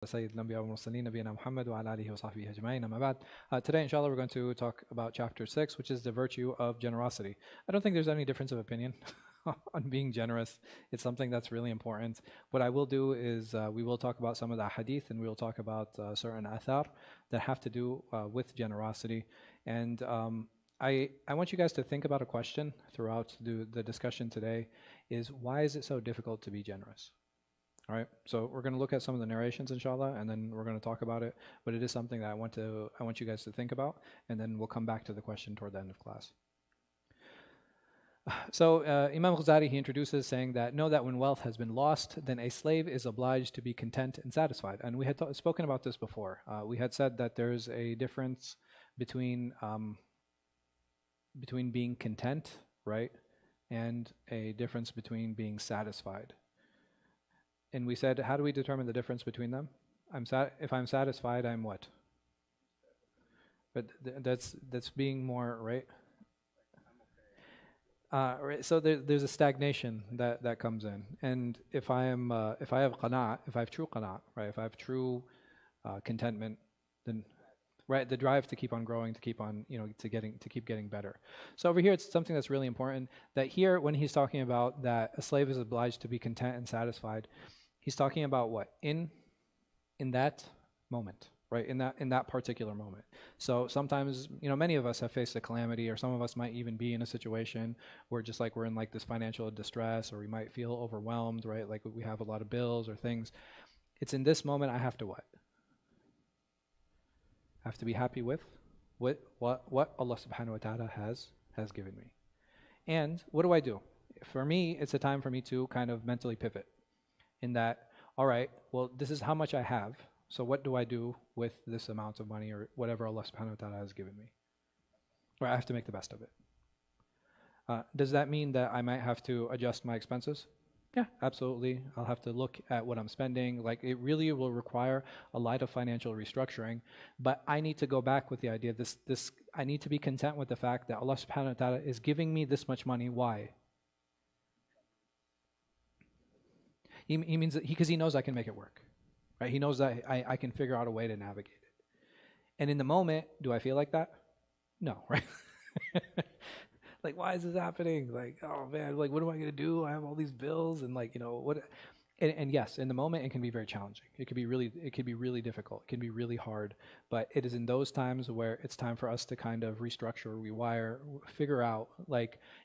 Sayyid Nabiya wa Mursaleen Nabiyana Muhammad wa ala alihi wa sahbihi ajma'in. Amma ba'd. Today, inshallah, we're going to talk about chapter 6, which is the virtue of generosity. I don't think there's any difference of opinion on being generous. It's something that's really important. What I will do is we will talk about some of the hadith and we will talk about certain athar that have to do with generosity. And I want you guys to think about a question throughout the discussion today is why is it so difficult to be generous? All right, so we're going to look at some of the narrations, inshallah, and then we're going to talk about it. But it is something that I want you guys to think about, and then we'll come back to the question toward the end of class. So Imam Ghazali, he introduces saying that, know that when wealth has been lost, then a slave is obliged to be content and satisfied. And we had spoken about this before. We had said that there's a difference between being content, right, and a difference between being satisfied. And we said, how do we determine the difference between them? If I'm satisfied, I'm what? But that's being more, right? Right. So there's a stagnation that comes in. And if I have qana', if I have true qana', right? If I have true contentment, then right, the drive to keep on growing, to keep on, to keep getting better. So over here, it's something that's really important. That here, when he's talking about that a slave is obliged to be content and satisfied, he's talking about what? In that moment, right? In that particular moment. So sometimes, many of us have faced a calamity, or some of us might even be in a situation where just like we're in like this financial distress, or we might feel overwhelmed, right? Like we have a lot of bills or things. It's in this moment I have to what? I have to be happy with what Allah subhanahu wa ta'ala has given me. And what do? For me, it's a time for me to kind of mentally pivot. In that, all right, well, this is how much I have, so what do I do with this amount of money or whatever Allah subhanahu wa ta'ala has given me? Or I have to make the best of it. Does that mean that I might have to adjust my expenses? Yeah, absolutely. I'll have to look at what I'm spending. Like, it really will require a lot of financial restructuring, but I need to go back with the idea, I need to be content with the fact that Allah subhanahu wa ta'ala is giving me this much money. Why? He means that because he knows I can make it work, right? He knows that I can figure out a way to navigate it. And in the moment, do I feel like that? No, right? Like, why is this happening? Like, oh man, like, what am I going to do? I have all these bills, and like, what? And yes, in the moment, it can be very challenging. It can be really difficult. It can be really hard. But it is in those times where it's time for us to kind of restructure, rewire, figure out,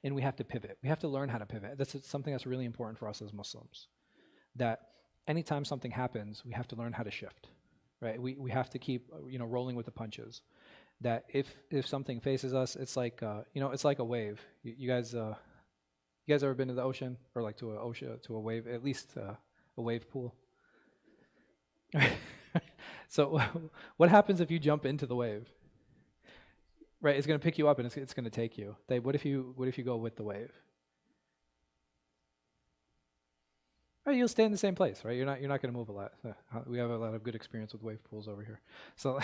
and we have to pivot. We have to learn how to pivot. That's something that's really important for us as Muslims. That anytime something happens, we have to learn how to shift, right? We have to keep, rolling with the punches. That if something faces us, it's like, it's like a wave. You guys ever been to the ocean, or like to a wave, at least a wave pool? So what happens if you jump into the wave? Right, it's going to pick you up and it's going to take you. What if you go with the wave? Right, you'll stay in the same place, right? You're not going to move a lot. We have a lot of good experience with wave pools over here. So,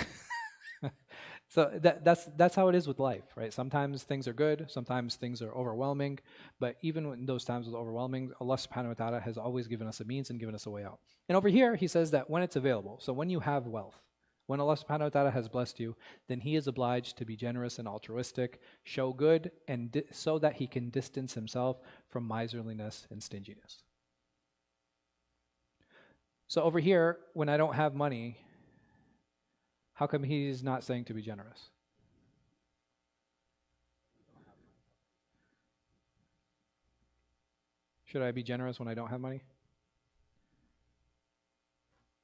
so that's how it is with life, right? Sometimes things are good, sometimes things are overwhelming, but even in those times of overwhelming, Allah subhanahu wa ta'ala has always given us a means and given us a way out. And over here, he says that when it's available, so when you have wealth, when Allah subhanahu wa ta'ala has blessed you, then he is obliged to be generous and altruistic, show good, and so that he can distance himself from miserliness and stinginess. So over here, when I don't have money, how come he's not saying to be generous? Should I be generous when I don't have money?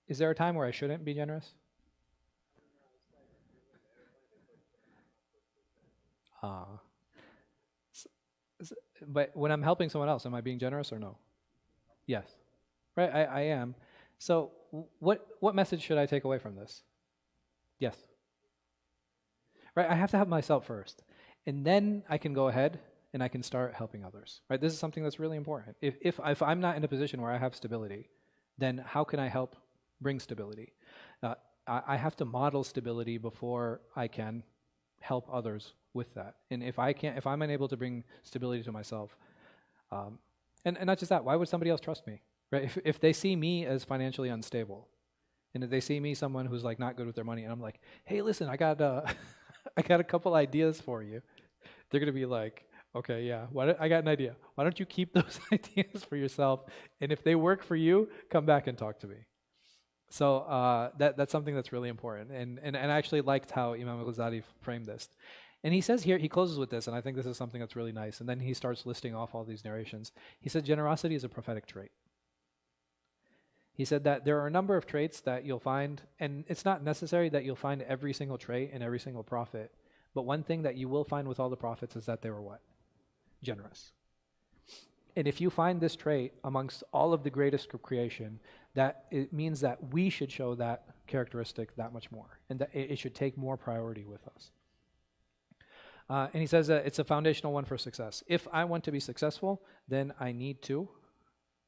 Is there a time where I shouldn't be generous? But when I'm helping someone else, am I being generous or no? Yes. Right, I am. So what message should I take away from this? Yes. Right, I have to help myself first. And then I can go ahead and I can start helping others. Right, this is something that's really important. If I'm not in a position where I have stability, then how can I help bring stability? I have to model stability before I can help others with that. And if I'm unable to bring stability to myself, and not just that, why would somebody else trust me? Right? If they see me as financially unstable, And if they see me, someone who's like not good with their money, and I'm like, hey, listen, I got I got a couple ideas for you. They're gonna be like, okay, yeah, I got an idea. Why don't you keep those ideas for yourself? And if they work for you, come back and talk to me. So that's something that's really important. And I actually liked how Imam al-Ghazali framed this. And he says here, he closes with this, and I think this is something that's really nice. And then he starts listing off all these narrations. He said, generosity is a prophetic trait. He said that there are a number of traits that you'll find, and it's not necessary that you'll find every single trait in every single prophet, but one thing that you will find with all the prophets is that they were what? Generous. And if you find this trait amongst all of the greatest of creation, that it means that we should show that characteristic that much more, and that it should take more priority with us. And he says that it's a foundational one for success. If I want to be successful, then I need to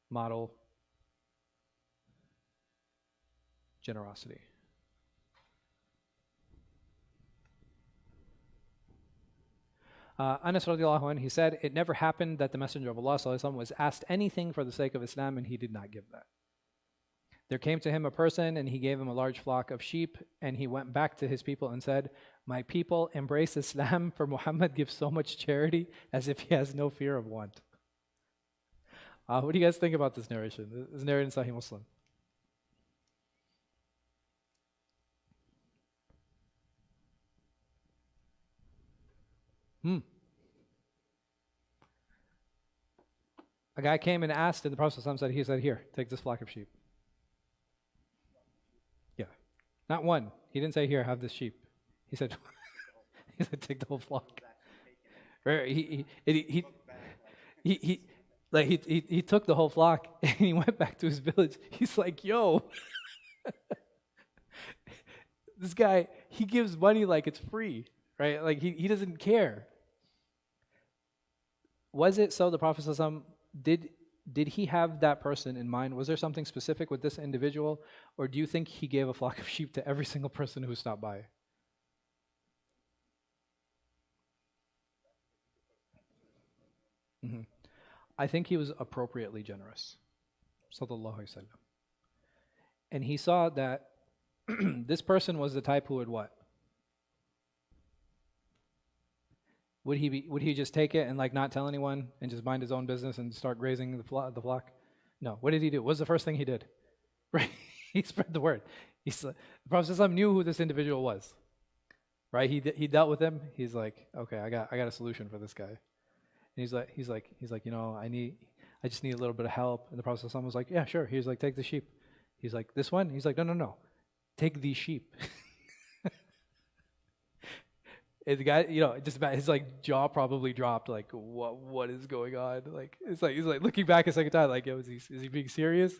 model generosity. Anas radiallahu anhu, he said, it never happened that the Messenger of Allah sallallahu alaihi wasallam was asked anything for the sake of Islam and he did not give that. There came to him a person and he gave him a large flock of sheep, and he went back to his people and said, my people embrace Islam, for Muhammad gives so much charity as if he has no fear of want. What do you guys think about this narration? This is narrated in Sahih Muslim. A guy came and asked, and the Prophet said, he said, here, take this flock of sheep. Yeah. Not one. He didn't say, here, have this sheep. He said, he said, take the whole flock. Right? He took the whole flock and he went back to his village. He's like, yo, this guy, he gives money like it's free, right? Like he doesn't care. Was it so the Prophet ﷺ, did he have that person in mind? Was there something specific with this individual? Or do you think he gave a flock of sheep to every single person who stopped by? Mm-hmm. I think he was appropriately generous. Sallallahu Alaihi Wasallam. And he saw that this person was the type who would what? Would he just take it and like not tell anyone and just mind his own business and start grazing the flock? No. What did he do? What was the first thing he did? Right? He spread the word. The Prophet ﷺ knew who this individual was. Right? He dealt with him. He's like, okay, I got a solution for this guy. And he's like, you know, I just need a little bit of help. And the Prophet ﷺ was like, yeah, sure. He's like, take the sheep. He's like, this one? He's like, no. Take these sheep. And the guy, you know, just about his like jaw probably dropped. Like, what is going on? Like, he's like looking back a second time. Like, yo, is he being serious?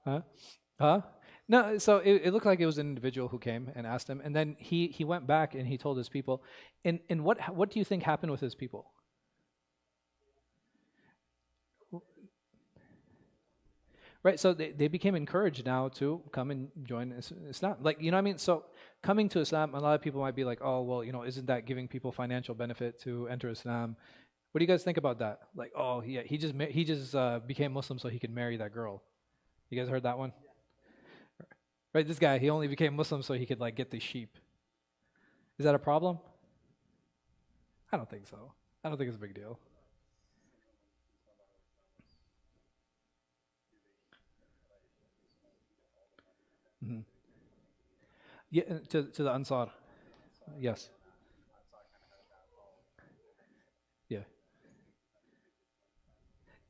Huh? No. So it looked like it was an individual who came and asked him, and then he went back and he told his people. And what do you think happened with his people? Right, so they became encouraged now to come and join Islam. Like, you know what I mean? So coming to Islam, a lot of people might be like, oh, well, you know, isn't that giving people financial benefit to enter Islam? What do you guys think about that? Like, oh, yeah, he just became Muslim so he could marry that girl. You guys heard that one? Right, this guy, he only became Muslim so he could like get the sheep. Is that a problem? I don't think so. I don't think it's a big deal. Mm-hmm. Yeah, to the Ansar. Yes. Yeah.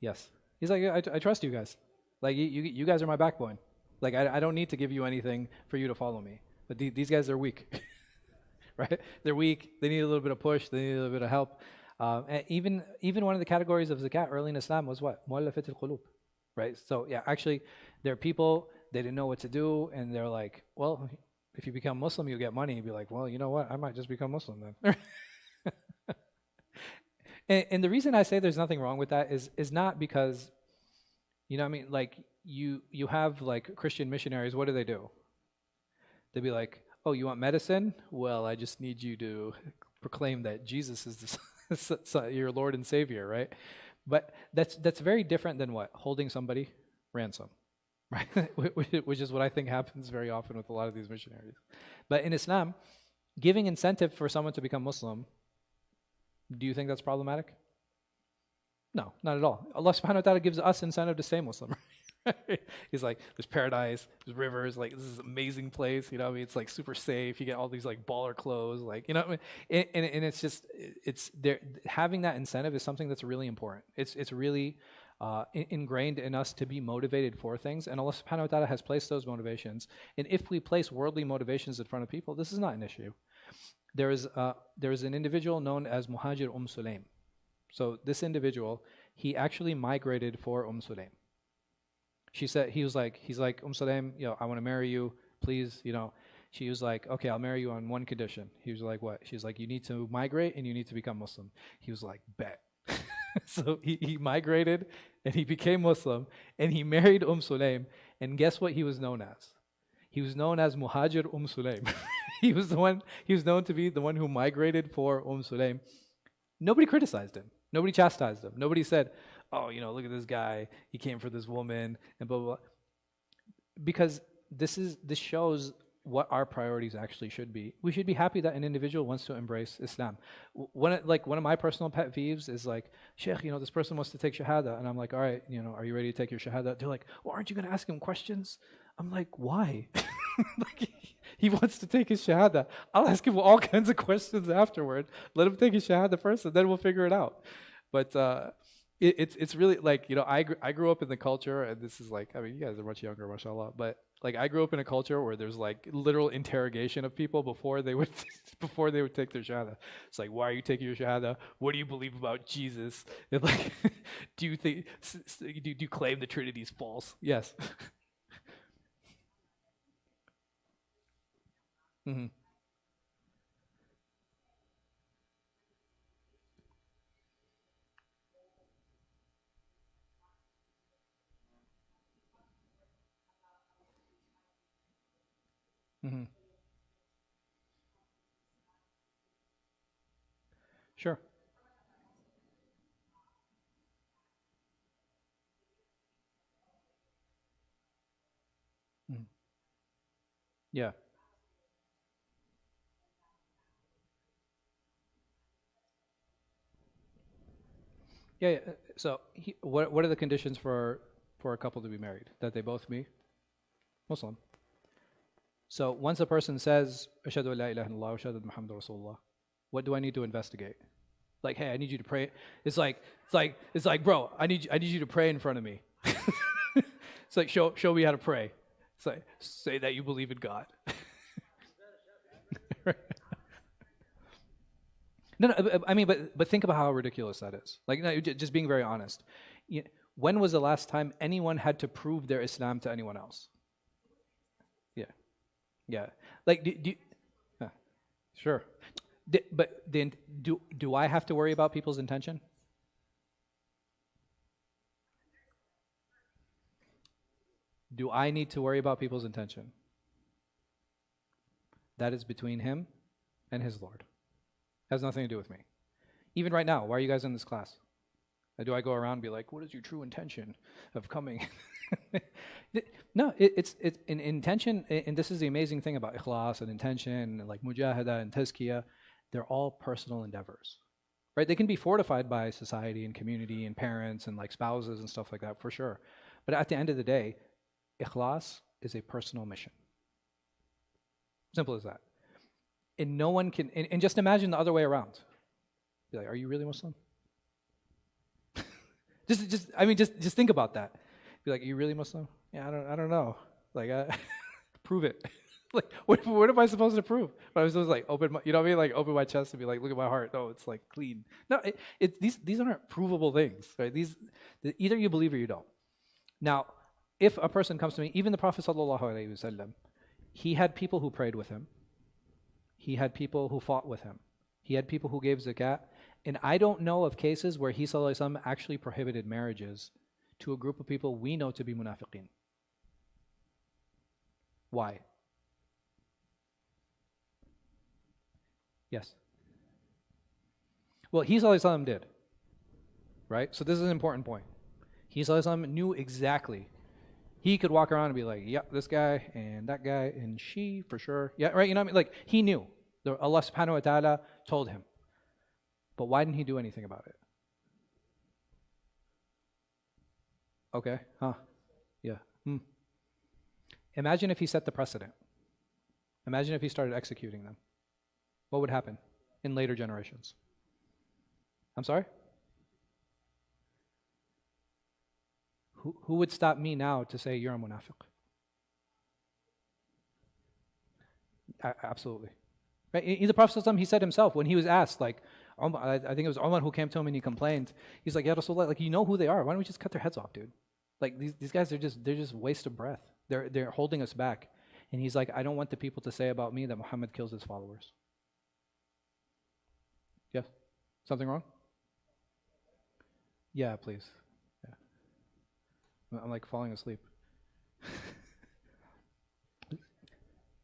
Yes. He's like, I trust you guys. Like you guys are my backbone. Like I don't need to give you anything for you to follow me. But these guys are weak, right? They're weak. They need a little bit of push. They need a little bit of help. And even one of the categories of zakat early in Islam was what? Mu'allafat al-qulub, right? So yeah, actually, there are people, they didn't know what to do, and they're like, well, if you become Muslim, you'll get money. You'd be like, well, you know what? I might just become Muslim then. And the reason I say there's nothing wrong with that is not because, you know what I mean? Like, you have, like, Christian missionaries, what do? They'd be like, oh, you want medicine? Well, I just need you to proclaim that Jesus is your Lord and Savior, right? But that's very different than what? Holding somebody ransom. right? Which is what I think happens very often with a lot of these missionaries. But in Islam, giving incentive for someone to become Muslim, do you think that's problematic? No, not at all. Allah subhanahu wa ta'ala gives us incentive to stay Muslim. He's like, there's paradise, there's rivers, like this is an amazing place, you know what I mean? It's like super safe, you get all these like baller clothes, like, you know what I mean? And it's just, it's there, having that incentive is something that's really important. It's really ingrained in us to be motivated for things, and Allah subhanahu wa ta'ala has placed those motivations. And if we place worldly motivations in front of people, this is not an issue. There is an individual known as Muhajir Sulaim. So this individual, he actually migrated for Sulaim. She said, he's like, Sulaim, you know, I want to marry you, please, you know. She was like, okay, I'll marry you on one condition. He was like, what? She's like, you need to migrate and you need to become Muslim. He was like, bet. So he migrated and he became Muslim and he married Sulaim. And guess what he was known as? He was known as Muhajir Sulaim. He was known to be the one who migrated for Sulaim. Nobody criticized him. Nobody chastised him. Nobody said, oh, you know, look at this guy. He came for this woman and blah, blah, blah. Because this shows what our priorities actually should be. We should be happy that an individual wants to embrace Islam. One of my personal pet peeves is like, Sheikh, you know, this person wants to take Shahada. And I'm like, all right, you know, are you ready to take your Shahada? They're like, well, aren't you going to ask him questions? I'm like, why? Like, he wants to take his Shahada. I'll ask him all kinds of questions afterward. Let him take his Shahada first and then we'll figure it out. But it's really like, you know, I grew up in the culture, and this is like, I mean, you guys are much younger, mashallah, but like I grew up in a culture where there's like literal interrogation of people before they would take their Shahada. It's like, why are you taking your Shahada? What do you believe about Jesus? And like, do you claim the Trinity is false? Yes. Mm-hmm. Mm-hmm. Sure. Mm. Yeah. Yeah. Yeah. So, what are the conditions for a couple to be married? That they both be Muslim. So once a person says, Ashhadu an la ilaha illallah, wa ashhadu anna Muhammadan Rasulullah, what do I need to investigate? Like, hey, I need you to pray. It's like, bro, I need you to pray in front of me. It's like, show me how to pray. It's like, say that you believe in God. No, I mean, but think about how ridiculous that is. Like, no, just being very honest. When was the last time anyone had to prove their Islam to anyone else? Yeah, yeah. Like, uh, sure. But then, do I have to worry about people's intention? Do I need to worry about people's intention? That is between him and his Lord. Has nothing to do with me. Even right now, why are you guys in this class? Do I go around and be like, what is your true intention of coming? No, it's an intention, and this is the amazing thing about ikhlas and intention, and like mujahada and tazkiyah, they're all personal endeavors, right? They can be fortified by society and community and parents and like spouses and stuff like that, for sure. But at the end of the day, ikhlas is a personal mission. Simple as that. And no one can, and just imagine the other way around. Be like, are you really Muslim? just think about that. Be like, are you really Muslim? Yeah, I don't know. Like, prove it. Like, what am I supposed to prove? But I was supposed to like open my, you know what I mean? Like open my chest and be like, look at my heart. No, it's like clean. No, these aren't provable things, right? Either you believe or you don't. Now, if a person comes to me, even the Prophet sallallahu alaihi wasallam, he had people who prayed with him. He had people who fought with him. He had people who gave zakat. And I don't know of cases where he sallallahu alaihi wasallam actually prohibited marriages to a group of people we know to be munafiqeen. Why? Yes. Well, he sallallahu alaihi wasallam did. Right? So this is an important point. He sallallahu alaihi wasallam knew exactly He could walk around and be like, yep, this guy and that guy and she for sure. Yeah, right, you know what I mean? Like, he knew. Allah subhanahu wa ta'ala told him. But why didn't he do anything about it? Okay, huh, yeah. Imagine if he set the precedent. Imagine if he started executing them. What would happen in later generations? I'm sorry? Who would stop me now to say you're a munafiq? Absolutely. Right? The Prophet ﷺ, he said himself when he was asked, like, I think it was Umar who came to him and he complained. He's like, Ya Rasulullah, like, you know who they are. Why don't we just cut their heads off, dude? Like, these guys are just waste of breath. They're holding us back. And he's like, I don't want the people to say about me that Muhammad kills his followers. Yes? Something wrong? Yeah, please. Yeah. I'm like falling asleep.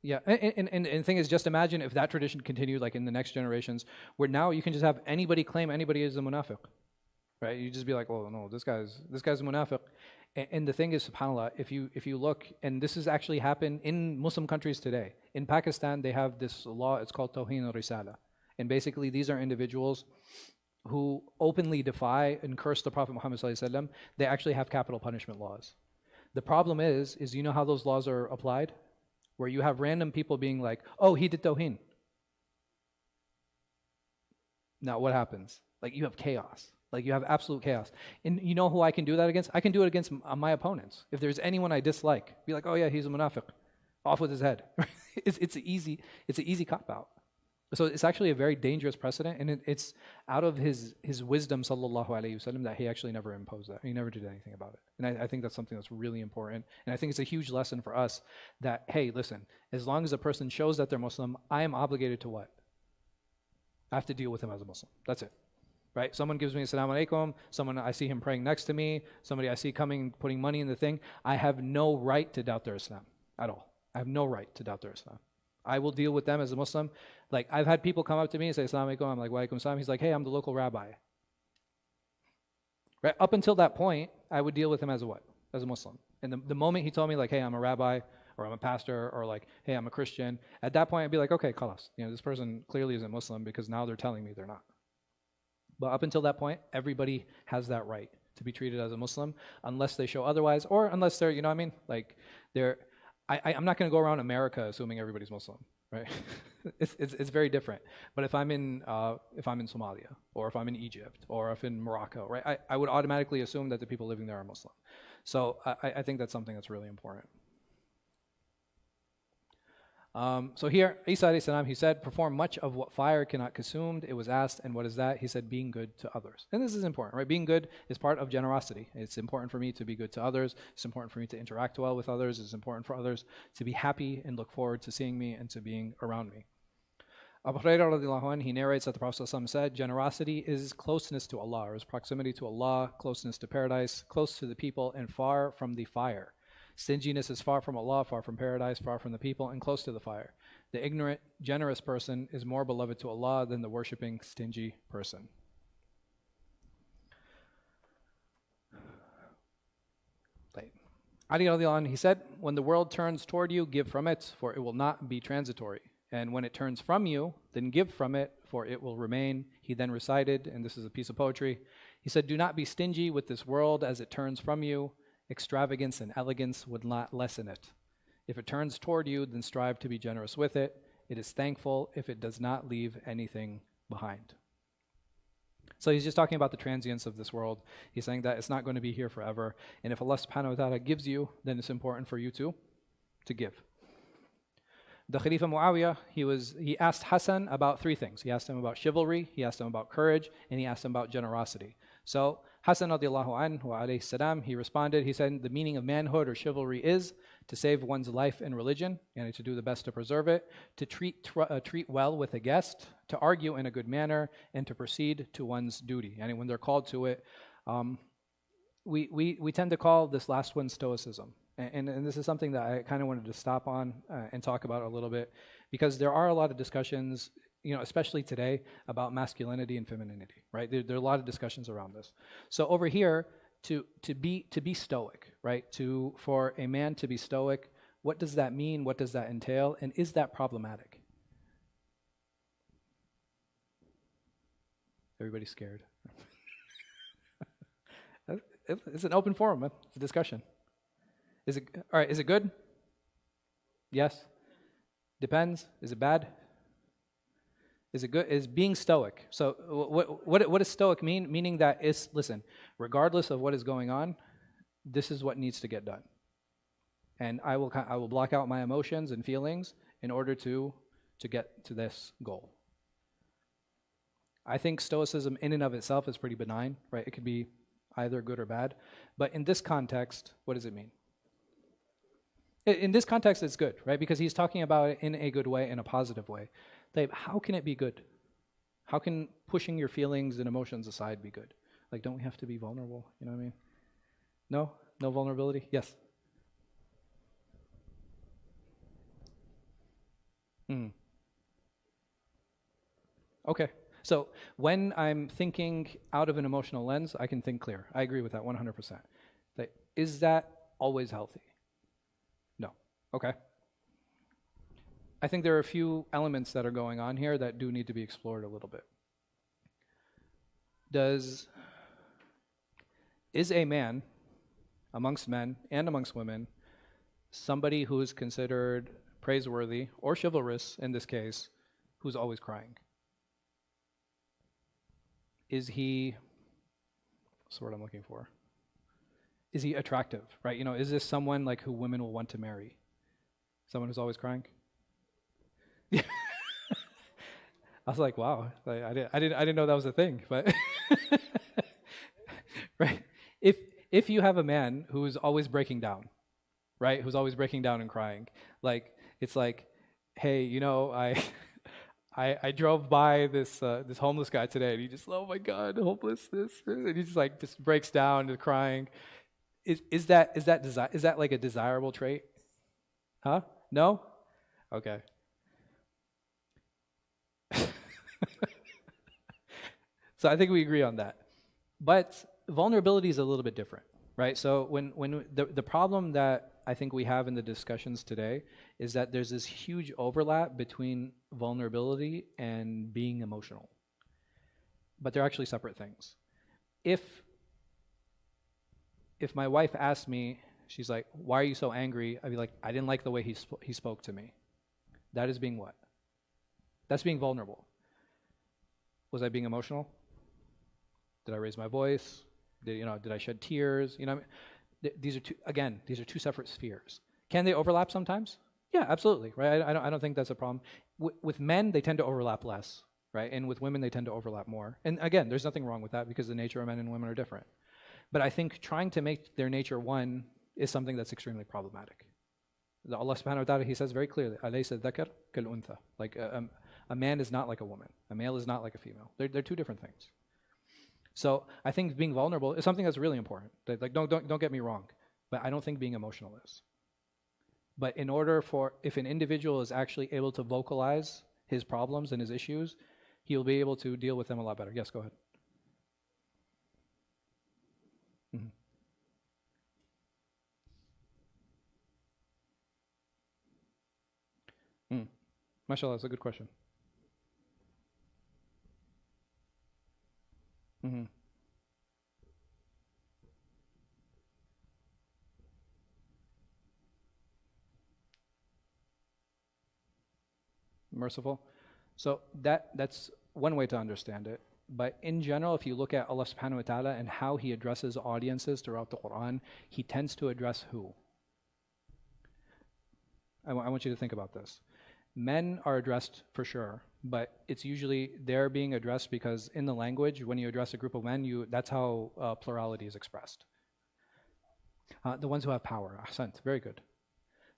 Yeah, and the thing is, just imagine if that tradition continued like in the next generations, where now you can just have anybody claim anybody is a munafiq. Right? You just be like, well, no, this guy's a munafiq. And the thing is, subhanAllah, if you look, and this has actually happened in Muslim countries today. In Pakistan, they have this law, it's called Tawheen al-Risala. And basically, these are individuals who openly defy and curse the Prophet Muhammad ﷺ. They actually have capital punishment laws. The problem is you know how those laws are applied? Where you have random people being like, oh, he did Tawheen. Now, what happens? Like, you have chaos. Like, you have absolute chaos. And you know who I can do that against? I can do it against my opponents. If there's anyone I dislike, be like, oh yeah, he's a munafiq. Off with his head. It's an easy cop-out. So it's actually a very dangerous precedent, and it's out of his wisdom, sallallahu alayhi wasallam, that he actually never imposed that. He never did anything about it. And I think that's something that's really important. And I think it's a huge lesson for us that, hey, listen, as long as a person shows that they're Muslim, I am obligated to what? I have to deal with him as a Muslim. That's it. Right? Someone gives me assalamu alaikum, someone I see him praying next to me, somebody I see coming, putting money in the thing, I have no right to doubt their Islam at all. I have no right to doubt their Islam. I will deal with them as a Muslim. Like, I've had people come up to me and say, assalamu alaikum. I'm like, wa alaikum salam. He's like, hey, I'm the local rabbi. Right? Up until that point, I would deal with him as a what? As a Muslim. And the moment he told me, like, hey, I'm a rabbi, or I'm a pastor, or like, hey, I'm a Christian, at that point, I'd be like, okay, khalas. You know, this person clearly isn't Muslim because now they're telling me they're not. But up until that point, everybody has that right to be treated as a Muslim unless they show otherwise, or unless they're, you know what I mean? Like, I'm not going to go around America assuming everybody's Muslim, right? it's very different. But if I'm in Somalia, or if I'm in Egypt, or if in Morocco, right, I would automatically assume that the people living there are Muslim. So I think that's something that's really important. So here, Isa alayhi salam, he said, perform much of what fire cannot consume. It was asked, and what is that? He said, being good to others. And this is important, right? Being good is part of generosity. It's important for me to be good to others. It's important for me to interact well with others. It's important for others to be happy and look forward to seeing me and to being around me. Abu Hurairah radiallahu anhu, he narrates that the Prophet ﷺ said, generosity is closeness to Allah, or is proximity to Allah, closeness to paradise, close to the people, and far from the fire. Stinginess is far from Allah, far from paradise, far from the people, and close to the fire. The ignorant, generous person is more beloved to Allah than the worshipping, stingy person. Ali radiallahu anhu, he said, when the world turns toward you, give from it, for it will not be transitory. And when it turns from you, then give from it, for it will remain. He then recited, and this is a piece of poetry, he said, do not be stingy with this world as it turns from you. Extravagance and elegance would not lessen it. If it turns toward you, then strive to be generous with it. It is thankful if it does not leave anything behind. So he's just talking about the transience of this world. He's saying that it's not going to be here forever. And if Allah subhanahu wa ta'ala gives you, then it's important for you to give. The Khalifa Muawiyah, he asked Hassan about three things. He asked him about chivalry, he asked him about courage, and he asked him about generosity. So Hassan radiallahu anhu alayhi salam, he responded, he said, the meaning of manhood or chivalry is to save one's life and religion, and to do the best to preserve it, to treat well with a guest, to argue in a good manner, and to proceed to one's duty. And when they're called to it, we tend to call this last one stoicism. And this is something that I kind of wanted to stop on and talk about a little bit, because there are a lot of discussions, you know, especially today, about masculinity and femininity, right? There are a lot of discussions around this. So over here, To be stoic, right? For a man to be stoic, what does that mean? What does that entail? And is that problematic? Everybody's scared. It's an open forum. It's a discussion. Is it all right? Is it good? Yes. Depends. Is it bad? Is it good? Is being stoic. So what does stoic mean? Meaning that listen, regardless of what is going on, this is what needs to get done. And I will block out my emotions and feelings in order to get to this goal. I think stoicism in and of itself is pretty benign, right? It could be either good or bad. But in this context, what does it mean? In this context, it's good, right? Because he's talking about it in a good way, in a positive way. How can it be good? How can pushing your feelings and emotions aside be good? Like, don't we have to be vulnerable? You know what I mean? No? No vulnerability? Yes. Okay. So when I'm thinking out of an emotional lens, I can think clear. I agree with that 100%. Is that always healthy? No. Okay. I think there are a few elements that are going on here that do need to be explored a little bit. Is a man, amongst men and amongst women, somebody who is considered praiseworthy or chivalrous in this case, who's always crying? Is he, what's the word I'm looking for? Is he attractive, right? You know, is this someone like who women will want to marry? Someone who's always crying? Yeah. I was like, wow, like, I didn't know that was a thing, but right. If you have a man who's always breaking down, right? Who's always breaking down and crying, like it's like, hey, you know, I drove by this homeless guy today, and he just, oh my God, homelessness, and he just breaks down and crying. Is that like a desirable trait? Huh? No? Okay. So I think we agree on that. But vulnerability is a little bit different, right? So when the problem that I think we have in the discussions today is that there's this huge overlap between vulnerability and being emotional. But they're actually separate things. If my wife asked me, she's like, why are you so angry? I'd be like, I didn't like the way he spoke to me. That is being what? That's being vulnerable. Was I being emotional? Did I raise my voice? Did I shed tears? You know, these are two separate spheres. Can they overlap sometimes? Yeah, absolutely. Right? I don't think that's a problem. With men, they tend to overlap less, right? And with women, they tend to overlap more. And again, there's nothing wrong with that because the nature of men and women are different. But I think trying to make their nature one is something that's extremely problematic. Allah subhanahu wa ta'ala, He says very clearly, أَلَيْسَ الذَّكَرُ كَالْأُنْثَى. Like a man is not like a woman. A male is not like a female. They're two different things. So I think being vulnerable is something that's really important. Like don't get me wrong, but I don't think being emotional is. But in order if an individual is actually able to vocalize his problems and his issues, he'll be able to deal with them a lot better. Yes, go ahead. MashaAllah, that's a good question. Merciful. So that's one way to understand it. But in general, if you look at Allah subhanahu wa ta'ala and how He addresses audiences throughout the Quran, He tends to address who? I want you to think about this. Men are addressed for sure, but it's usually they're being addressed because in the language, when you address a group of men, that's how plurality is expressed. The ones who have power. Ahsant, very good.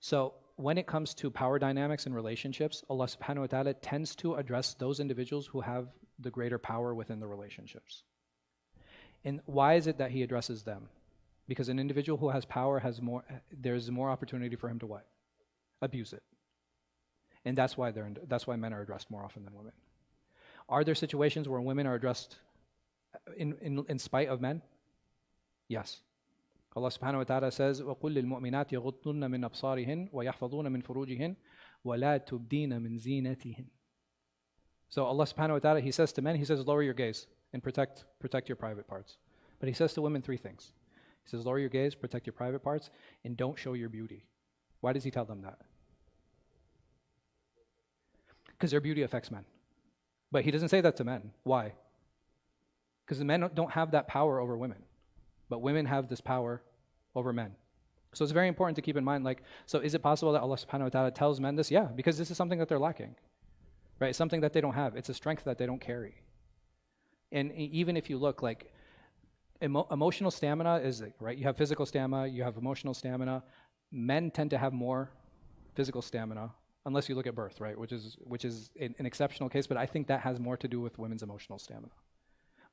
So when it comes to power dynamics and relationships, Allah subhanahu wa ta'ala tends to address those individuals who have the greater power within the relationships. And why is it that He addresses them? Because an individual who has power there's more opportunity for him to what? Abuse it. And that's why men are addressed more often than women. Are there situations where women are addressed in spite of men? Yes. Allah subhanahu wa ta'ala says, وَقُلْ لِلْمُؤْمِنَاتِ يَغُضُّنَّ مِنْ أَبْصَارِهِنْ وَيَحْفَظُونَ مِنْ فُرُوجِهِنْ وَلَا تُبْدِينَ مِنْ زِينَتِهِنْ. So Allah subhanahu wa ta'ala, He says to men, He says, lower your gaze and protect your private parts. But He says to women three things. He says, lower your gaze, protect your private parts, and don't show your beauty. Why does He tell them that? Because their beauty affects men. But He doesn't say that to men. Why? Because the men don't have that power over women. But women have this power over men. So it's very important to keep in mind, like, so is it possible that Allah subhanahu wa ta'ala tells men this? Yeah, because this is something that they're lacking. Right? It's something that they don't have. It's a strength that they don't carry. And even if you look, like, emotional stamina is, right, you have physical stamina, you have emotional stamina. Men tend to have more physical stamina, unless you look at birth, right, which is an exceptional case, but I think that has more to do with women's emotional stamina,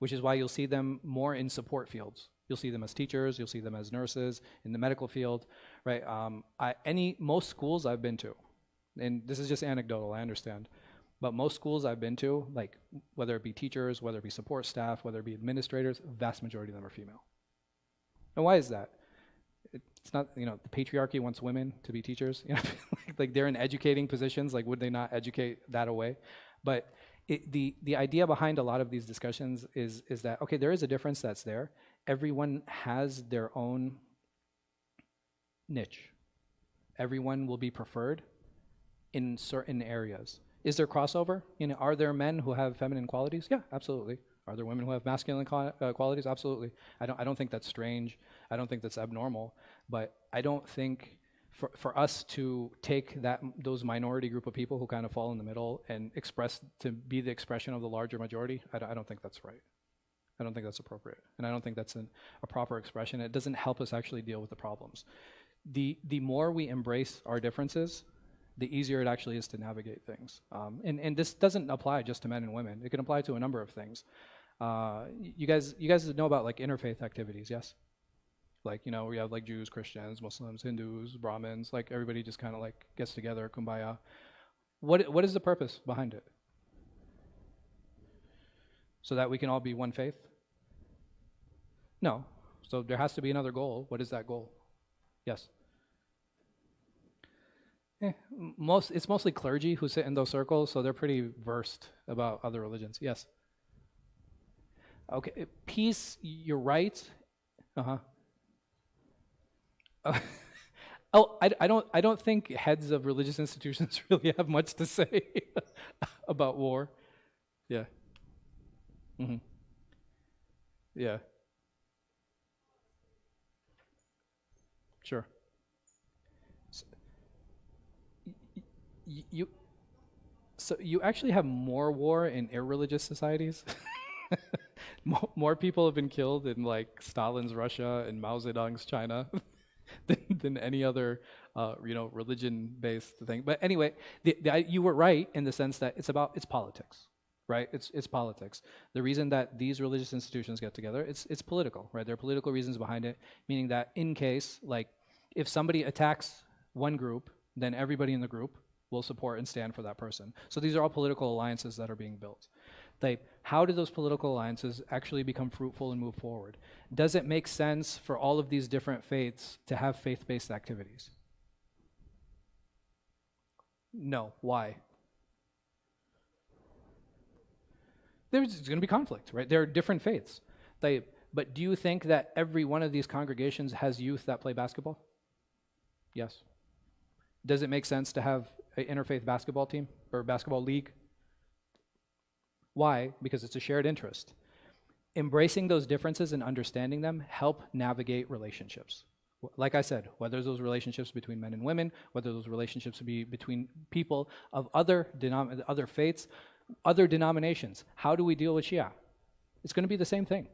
which is why you'll see them more in support fields. You'll see them as teachers, you'll see them as nurses, in the medical field, right? Most schools I've been to, and this is just anecdotal, I understand, but most schools I've been to, like, whether it be teachers, whether it be support staff, whether it be administrators, vast majority of them are female. And why is that? It's not, the patriarchy wants women to be teachers, like they're in educating positions, like would they not educate that away? But the idea behind a lot of these discussions is that, okay, there is a difference that's there. Everyone has their own niche. Everyone will be preferred in certain areas. Is there crossover? Are there men who have feminine qualities? Yeah, absolutely. Are there women who have masculine qualities? Absolutely. I don't think that's strange. I don't think that's abnormal. But I don't think for us to take those minority group of people who kind of fall in the middle and to be the expression of the larger majority, I don't think that's right. I don't think that's appropriate. And I don't think that's a proper expression. It doesn't help us actually deal with the problems. The more we embrace our differences, the easier it actually is to navigate things. And this doesn't apply just to men and women. It can apply to a number of things. You guys know about, like, interfaith activities, yes? Like, we have, like, Jews, Christians, Muslims, Hindus, Brahmins, like everybody just kind of like gets together, kumbaya. What is the purpose behind it? So that we can all be one faith? No. So there has to be another goal. What is that goal? Yes. It's mostly clergy who sit in those circles, so they're pretty versed about other religions. Yes. Okay, peace, you're right. I don't think heads of religious institutions really have much to say about war. Yeah. Mm-hmm. Yeah. Sure. So you actually have more war in irreligious societies. More people have been killed in, like, Stalin's Russia and Mao Zedong's China than any other religion-based thing. But anyway, you were right in the sense that it's politics, right? It's politics. The reason that these religious institutions get together, it's political, right? There are political reasons behind it, meaning that in case, like, if somebody attacks one group, then everybody in the group will support and stand for that person. So these are all political alliances that are being built. How do those political alliances actually become fruitful and move forward? Does it make sense for all of these different faiths to have faith-based activities? No. Why? There's going to be conflict, right? There are different faiths. But do you think that every one of these congregations has youth that play basketball? Yes. Does it make sense to have an interfaith basketball team or basketball league? Why? Because it's a shared interest. Embracing those differences and understanding them help navigate relationships. Like I said, whether those relationships between men and women, whether those relationships be between people of other faiths, other denominations. How do we deal with Shia? It's going to be the same thing.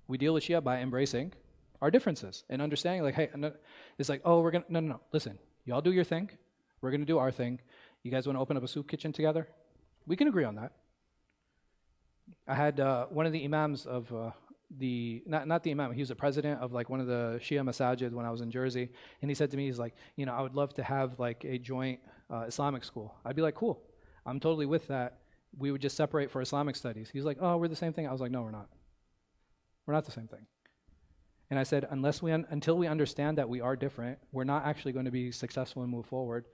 We deal with Shia by embracing our differences and understanding, like, hey, it's like, oh, no, listen, y'all do your thing. We're going to do our thing. You guys want to open up a soup kitchen together? We can agree on that. I had one of the imams of not the imam, he was the president of, like, one of the Shia masajid when I was in Jersey, and he said to me, he's like, I would love to have, like, a joint Islamic school. I'd be like, cool, I'm totally with that. We would just separate for Islamic studies. He's like, oh, we're the same thing. I was like, no, we're not. We're not the same thing. And I said, until we understand that we are different, we're not actually going to be successful and move forward.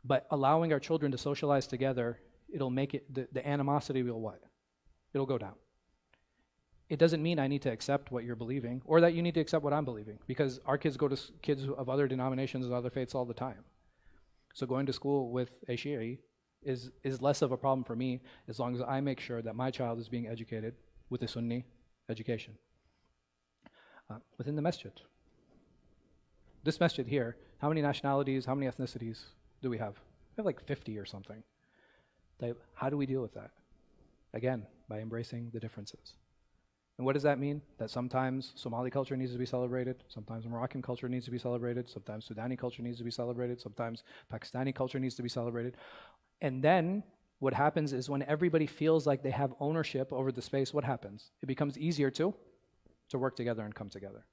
But allowing our children to socialize together, it'll make it, the animosity will what? It'll go down. It doesn't mean I need to accept what you're believing or that you need to accept what I'm believing, because our kids go to kids of other denominations and other faiths all the time. So going to school with a Shi'i is less of a problem for me as long as I make sure that my child is being educated with a Sunni education. Within the masjid. This masjid here, how many nationalities, how many ethnicities do we have? We have like 50 or something. How do we deal with that? Again, by embracing the differences. And what does that mean? That sometimes Somali culture needs to be celebrated, sometimes Moroccan culture needs to be celebrated, sometimes Sudani culture needs to be celebrated, sometimes Pakistani culture needs to be celebrated. And then what happens is when everybody feels like they have ownership over the space, what happens? It becomes easier to work together and come together.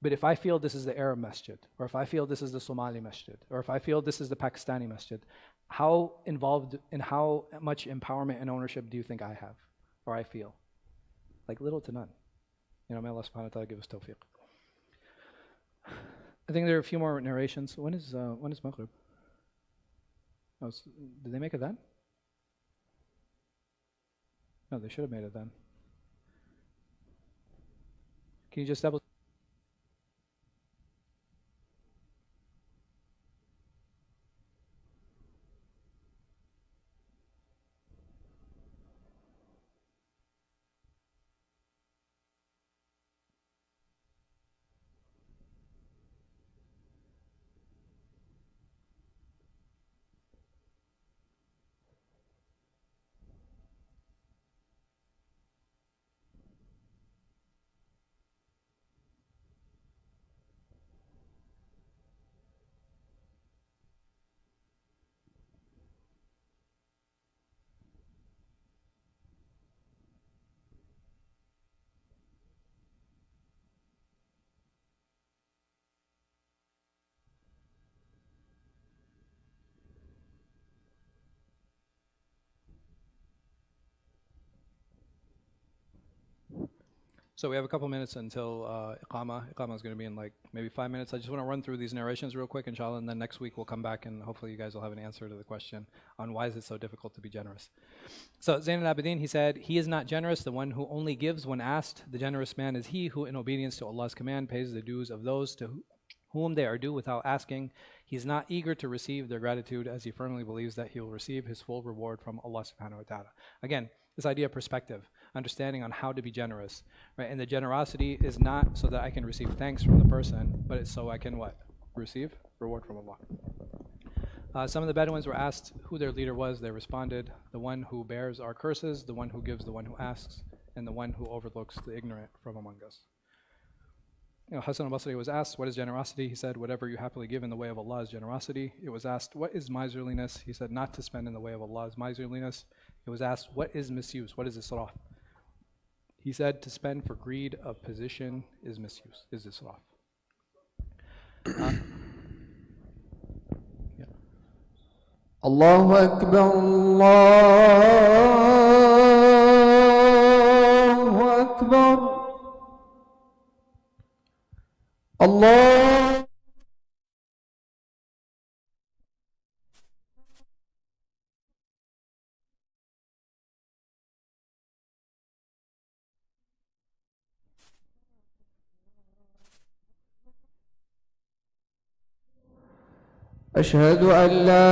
But if I feel this is the Arab masjid, or if I feel this is the Somali masjid, or if I feel this is the Pakistani masjid, how involved and how much empowerment and ownership do you think I have, or I feel? Like little to none. You know, may Allah subhanahu wa ta'ala give us tawfiq. I think there are a few more narrations. When is Maghrib? Oh, did they make it then? No, they should have made it then. Can you just double? So we have a couple minutes until Iqama. Iqama is going to be in like maybe 5 minutes. I just want to run through these narrations real quick, inshallah, and then next week we'll come back and hopefully you guys will have an answer to the question on why is it so difficult to be generous. So Zayn al-Abidin, he said, he is not generous, the one who only gives when asked. The generous man is he who, in obedience to Allah's command, pays the dues of those to whom they are due without asking. He is not eager to receive their gratitude, as he firmly believes that he will receive his full reward from Allah subhanahu wa ta'ala. Again, this idea of perspective, understanding on how to be generous, right? And the generosity is not so that I can receive thanks from the person, but it's so I can what? Receive reward from Allah. Some of the Bedouins were asked who their leader was. They responded, the one who bears our curses, the one who gives, the one who asks, and the one who overlooks the ignorant from among us. You know, Hassan al-Basri was asked, what is generosity? He said, whatever you happily give in the way of Allah is generosity. It was asked, what is miserliness? He said, not to spend in the way of Allah is miserliness. It was asked, what is misuse? What is israf? He said, to spend for greed of position is misuse, is israf. Yeah. Allahu Akbar, Allahu Akbar. Allah. أشهد أن لا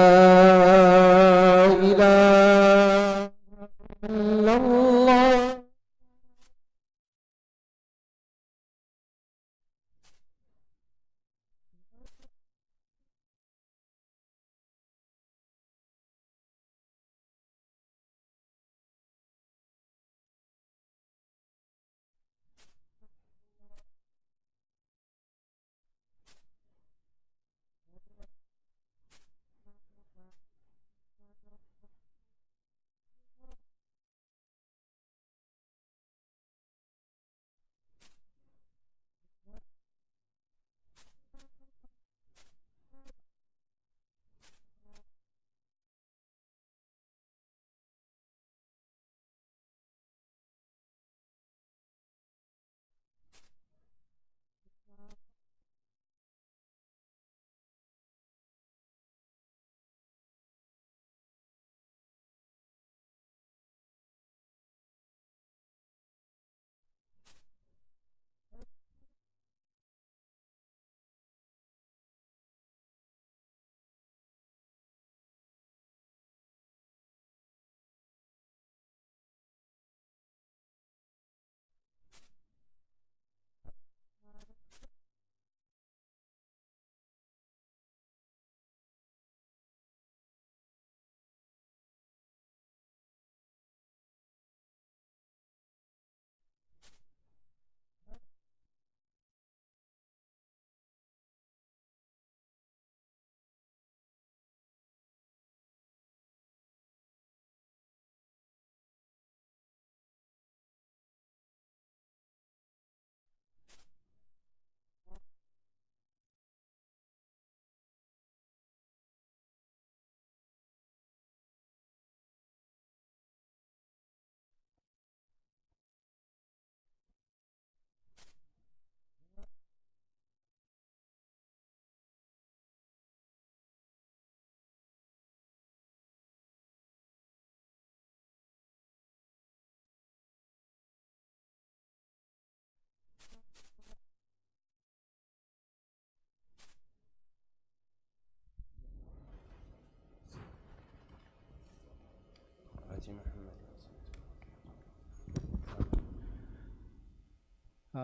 إله إلا الله.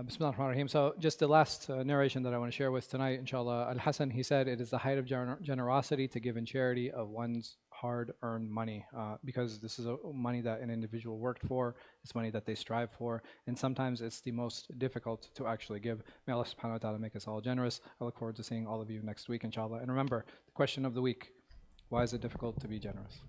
Bismillah ar-Rahman ar-Rahim. So just the last narration that I want to share with tonight, inshallah. Al-Hasan, he said, it is the height of generosity to give in charity of one's hard-earned money, because this is money that an individual worked for, it's money that they strive for, and sometimes it's the most difficult to actually give. May Allah subhanahu wa ta'ala make us all generous. I look forward to seeing all of you next week, inshallah. And remember, the question of the week, why is it difficult to be generous?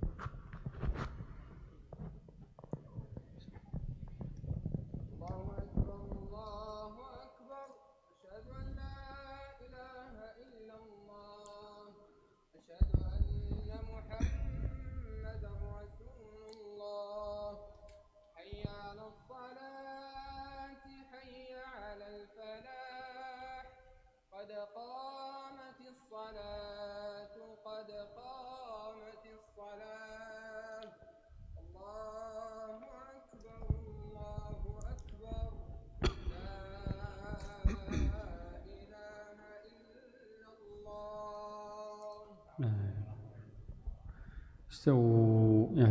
قد قامت الصلاة قد قامت الصلاة الله أكبر الله أكبر لا إله إلا الله. استووا